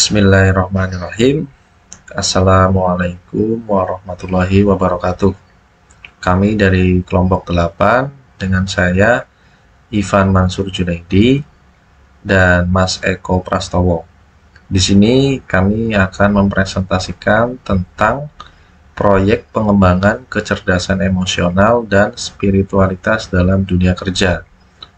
Bismillahirrahmanirrahim. Assalamualaikum warahmatullahi wabarakatuh. Kami dari kelompok 8 dengan saya Ivan Mansur Junaidi dan Mas Eko Prastowo. Di sini kami akan mempresentasikan tentang proyek pengembangan kecerdasan emosional dan spiritualitas dalam dunia kerja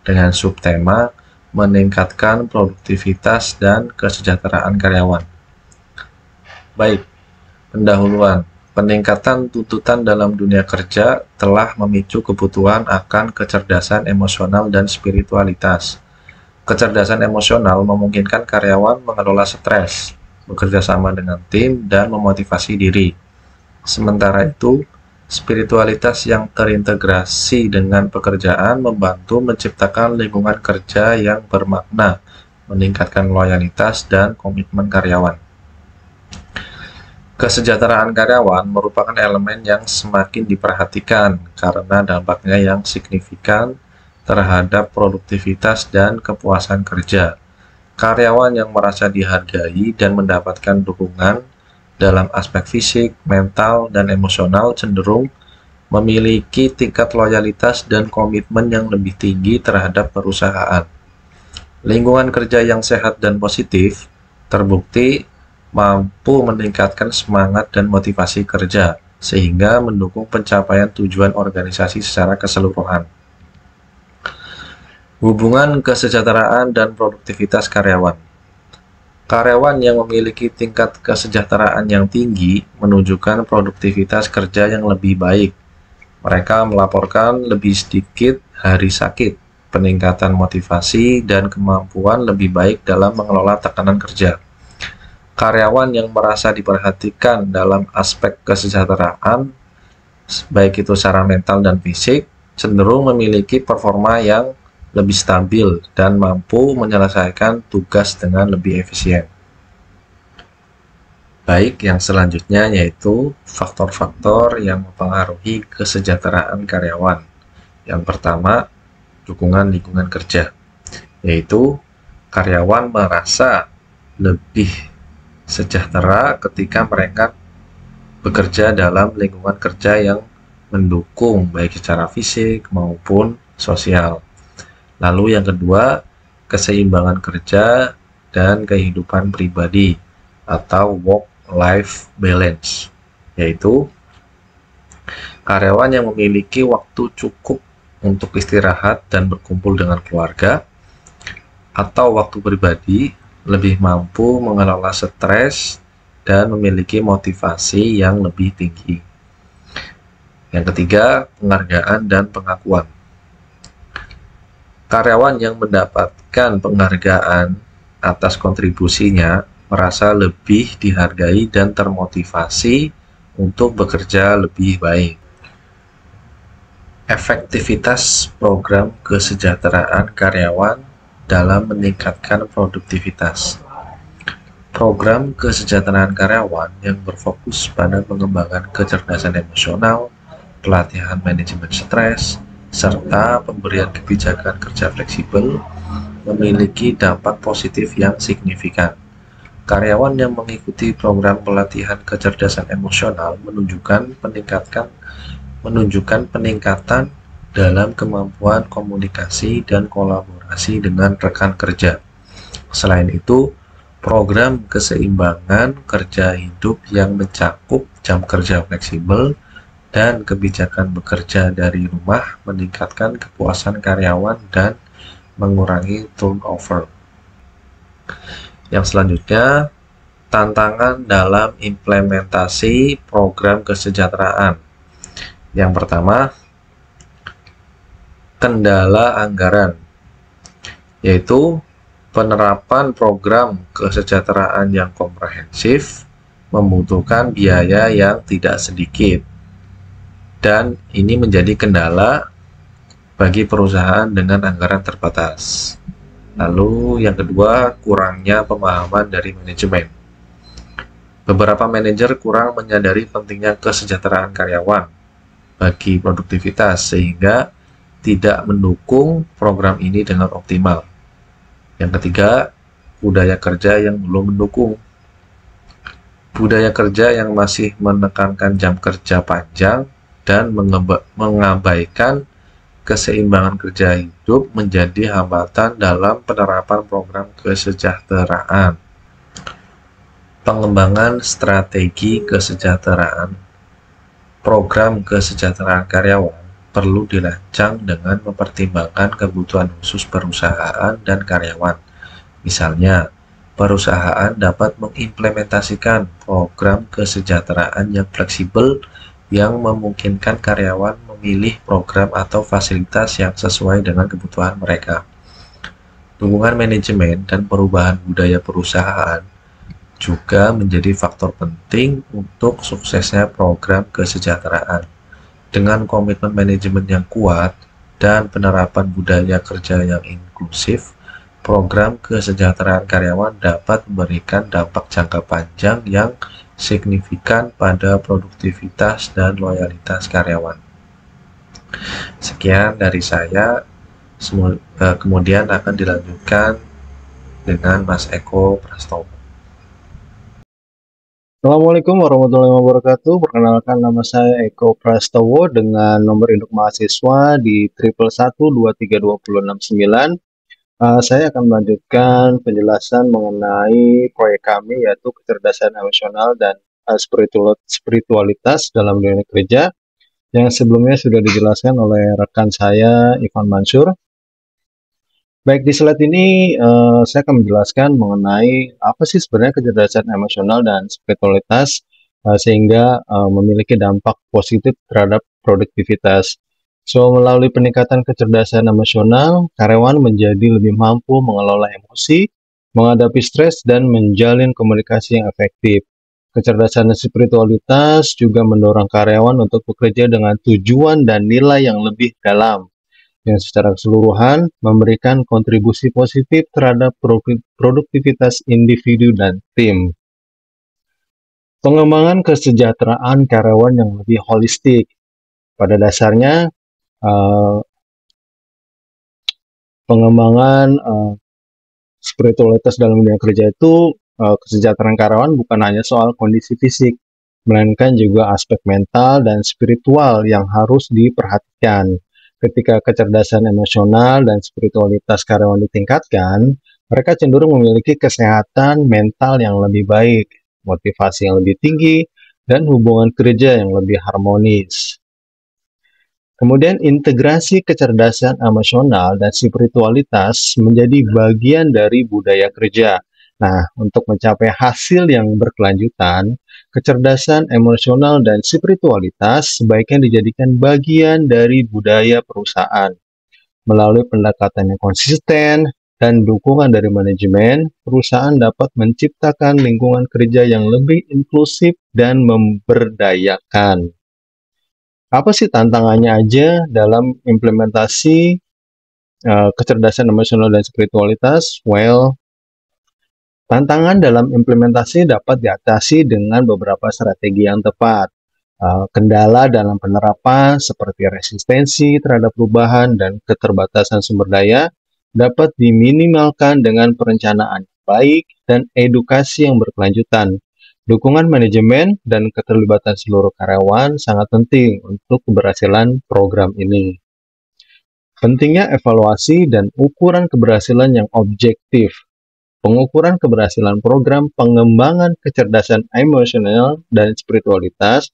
dengan subtema meningkatkan produktivitas dan kesejahteraan karyawan. Baik, pendahuluan. Peningkatan tuntutan dalam dunia kerja telah memicu kebutuhan akan kecerdasan emosional dan spiritualitas. Kecerdasan emosional memungkinkan karyawan mengelola stres, bekerja sama dengan tim, dan memotivasi diri. Sementara itu, spiritualitas yang terintegrasi dengan pekerjaan membantu menciptakan lingkungan kerja yang bermakna, meningkatkan loyalitas dan komitmen karyawan. Kesejahteraan karyawan merupakan elemen yang semakin diperhatikan karena dampaknya yang signifikan terhadap produktivitas dan kepuasan kerja. Karyawan yang merasa dihargai dan mendapatkan dukungan dalam aspek fisik, mental, dan emosional cenderung memiliki tingkat loyalitas dan komitmen yang lebih tinggi terhadap perusahaan. Lingkungan kerja yang sehat dan positif terbukti mampu meningkatkan semangat dan motivasi kerja, sehingga mendukung pencapaian tujuan organisasi secara keseluruhan. Hubungan kesejahteraan dan produktivitas karyawan. Karyawan yang memiliki tingkat kesejahteraan yang tinggi menunjukkan produktivitas kerja yang lebih baik. Mereka melaporkan lebih sedikit hari sakit, peningkatan motivasi, dan kemampuan lebih baik dalam mengelola tekanan kerja. Karyawan yang merasa diperhatikan dalam aspek kesejahteraan, baik itu secara mental dan fisik, cenderung memiliki performa yang lebih stabil dan mampu menyelesaikan tugas dengan lebih efisien. Baik, yang selanjutnya yaitu faktor-faktor yang mempengaruhi kesejahteraan karyawan. Yang pertama, dukungan lingkungan kerja, yaitu karyawan merasa lebih sejahtera ketika mereka bekerja dalam lingkungan kerja yang mendukung baik secara fisik maupun sosial. Lalu yang kedua, keseimbangan kerja dan kehidupan pribadi atau work-life balance, yaitu karyawan yang memiliki waktu cukup untuk istirahat dan berkumpul dengan keluarga atau waktu pribadi lebih mampu mengelola stres dan memiliki motivasi yang lebih tinggi. Yang ketiga, penghargaan dan pengakuan. Karyawan yang mendapatkan penghargaan atas kontribusinya merasa lebih dihargai dan termotivasi untuk bekerja lebih baik. Efektivitas program kesejahteraan karyawan dalam meningkatkan produktivitas. Program kesejahteraan karyawan yang berfokus pada pengembangan kecerdasan emosional, pelatihan manajemen stres, serta pemberian kebijakan kerja fleksibel memiliki dampak positif yang signifikan. Karyawan yang mengikuti program pelatihan kecerdasan emosional menunjukkan peningkatan dalam kemampuan komunikasi dan kolaborasi dengan rekan kerja. Selain itu, program keseimbangan kerja hidup yang mencakup jam kerja fleksibel dan kebijakan bekerja dari rumah meningkatkan kepuasan karyawan dan mengurangi turnover. Yang selanjutnya, tantangan dalam implementasi program kesejahteraan. Yang pertama, kendala anggaran, yaitu penerapan program kesejahteraan yang komprehensif membutuhkan biaya yang tidak sedikit. Dan ini menjadi kendala bagi perusahaan dengan anggaran terbatas. Lalu yang kedua, kurangnya pemahaman dari manajemen. Beberapa manajer kurang menyadari pentingnya kesejahteraan karyawan bagi produktivitas sehingga tidak mendukung program ini dengan optimal. Yang ketiga, budaya kerja yang belum mendukung, Budaya kerja yang masih menekankan jam kerja panjang dan mengabaikan keseimbangan kerja hidup menjadi hambatan dalam penerapan program kesejahteraan. Pengembangan strategi kesejahteraan. Program kesejahteraan karyawan perlu dirancang dengan mempertimbangkan kebutuhan khusus perusahaan dan karyawan. Misalnya, perusahaan dapat mengimplementasikan program kesejahteraan yang fleksibel yang memungkinkan karyawan memilih program atau fasilitas yang sesuai dengan kebutuhan mereka. Dukungan manajemen dan perubahan budaya perusahaan juga menjadi faktor penting untuk suksesnya program kesejahteraan. Dengan komitmen manajemen yang kuat dan penerapan budaya kerja yang inklusif, program kesejahteraan karyawan dapat memberikan dampak jangka panjang yang signifikan pada produktivitas dan loyalitas karyawan. Sekian dari saya, kemudian akan dilanjutkan dengan Mas Eko Prastowo. Assalamualaikum warahmatullahi wabarakatuh. Perkenalkan, nama saya Eko Prastowo dengan nomor induk mahasiswa di 111232069. Saya akan melanjutkan penjelasan mengenai proyek kami, yaitu kecerdasan emosional dan spiritualitas dalam dunia kerja, yang sebelumnya sudah dijelaskan oleh rekan saya Ivan Mansur. Baik, di slide ini saya akan menjelaskan mengenai apa sih sebenarnya kecerdasan emosional dan spiritualitas sehingga memiliki dampak positif terhadap produktivitas. So, melalui peningkatan kecerdasan emosional, karyawan menjadi lebih mampu mengelola emosi, menghadapi stres, dan menjalin komunikasi yang efektif. Kecerdasan spiritualitas juga mendorong karyawan untuk bekerja dengan tujuan dan nilai yang lebih dalam, yang secara keseluruhan memberikan kontribusi positif terhadap produktivitas individu dan tim. Pengembangan kesejahteraan karyawan yang lebih holistik. Pada dasarnya, pengembangan spiritualitas dalam dunia kerja itu, kesejahteraan karyawan bukan hanya soal kondisi fisik, melainkan juga aspek mental dan spiritual yang harus diperhatikan. Ketika kecerdasan emosional dan spiritualitas karyawan ditingkatkan, mereka cenderung memiliki kesehatan mental yang lebih baik, motivasi yang lebih tinggi, dan hubungan kerja yang lebih harmonis. Kemudian integrasi kecerdasan emosional dan spiritualitas menjadi bagian dari budaya kerja. Nah, untuk mencapai hasil yang berkelanjutan, kecerdasan emosional dan spiritualitas sebaiknya dijadikan bagian dari budaya perusahaan. Melalui pendekatan yang konsisten dan dukungan dari manajemen, perusahaan dapat menciptakan lingkungan kerja yang lebih inklusif dan memberdayakan. Apa sih tantangannya aja dalam implementasi kecerdasan emosional dan spiritualitas? Well, tantangan dalam implementasi dapat diatasi dengan beberapa strategi yang tepat. Kendala dalam penerapan seperti resistensi terhadap perubahan dan keterbatasan sumber daya dapat diminimalkan dengan perencanaan baik dan edukasi yang berkelanjutan. Dukungan manajemen dan keterlibatan seluruh karyawan sangat penting untuk keberhasilan program ini. Pentingnya evaluasi dan ukuran keberhasilan yang objektif. Pengukuran keberhasilan program pengembangan kecerdasan emosional dan spiritualitas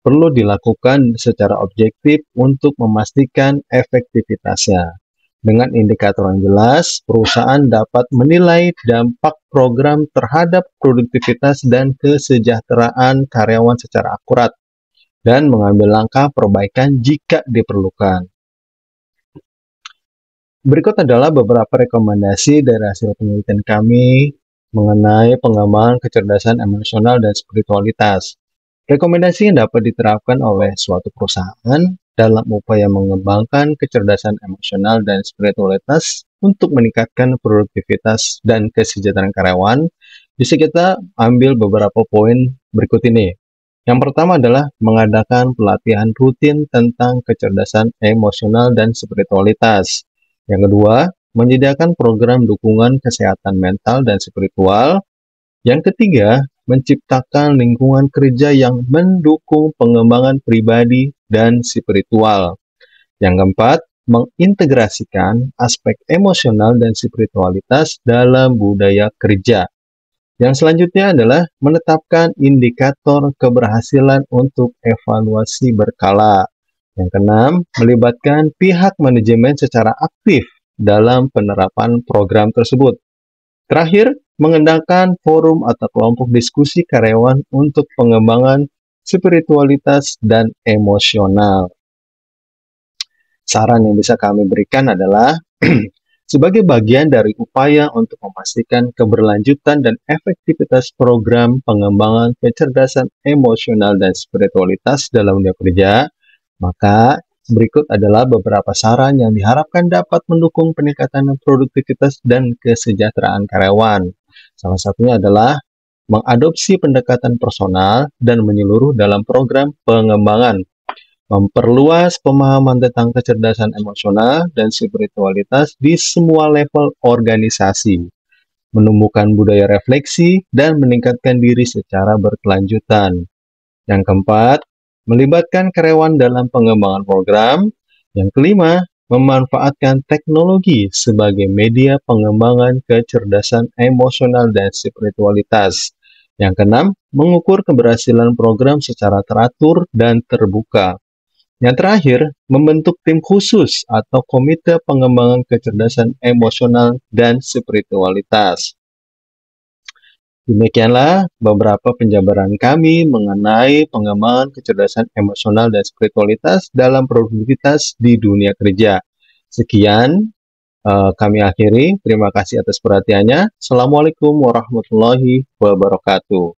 perlu dilakukan secara objektif untuk memastikan efektivitasnya. Dengan indikator yang jelas, perusahaan dapat menilai dampak program terhadap produktivitas dan kesejahteraan karyawan secara akurat dan mengambil langkah perbaikan jika diperlukan. Berikut adalah beberapa rekomendasi dari hasil penelitian kami mengenai pengembangan kecerdasan emosional dan spiritualitas. Rekomendasi yang dapat diterapkan oleh suatu perusahaan dalam upaya mengembangkan kecerdasan emosional dan spiritualitas untuk meningkatkan produktivitas dan kesejahteraan karyawan. Bisa kita ambil beberapa poin berikut ini. Yang pertama adalah mengadakan pelatihan rutin tentang kecerdasan emosional dan spiritualitas. Yang kedua, menyediakan program dukungan kesehatan mental dan spiritual. Yang ketiga, menciptakan lingkungan kerja yang mendukung pengembangan pribadi dan spiritual. Yang keempat, mengintegrasikan aspek emosional dan spiritualitas dalam budaya kerja. Yang selanjutnya adalah menetapkan indikator keberhasilan untuk evaluasi berkala. Yang keenam, melibatkan pihak manajemen secara aktif dalam penerapan program tersebut. Terakhir, mengadakan forum atau kelompok diskusi karyawan untuk pengembangan spiritualitas dan emosional. Saran yang bisa kami berikan adalah sebagai bagian dari upaya untuk memastikan keberlanjutan dan efektivitas program pengembangan kecerdasan emosional dan spiritualitas dalam dunia kerja, maka berikut adalah beberapa saran yang diharapkan dapat mendukung peningkatan produktivitas dan kesejahteraan karyawan. Salah satunya adalah mengadopsi pendekatan personal dan menyeluruh dalam program pengembangan, memperluas pemahaman tentang kecerdasan emosional dan spiritualitas di semua level organisasi, menumbuhkan budaya refleksi, dan meningkatkan diri secara berkelanjutan. Yang keempat, melibatkan karyawan dalam pengembangan program. Yang kelima, memanfaatkan teknologi sebagai media pengembangan kecerdasan emosional dan spiritualitas. Yang keenam, mengukur keberhasilan program secara teratur dan terbuka. Yang terakhir, membentuk tim khusus atau komite pengembangan kecerdasan emosional dan spiritualitas. Demikianlah beberapa penjabaran kami mengenai pengembangan kecerdasan emosional dan spiritualitas dalam produktivitas di dunia kerja. Sekian kami akhiri. Terima kasih atas perhatiannya. Assalamualaikum warahmatullahi wabarakatuh.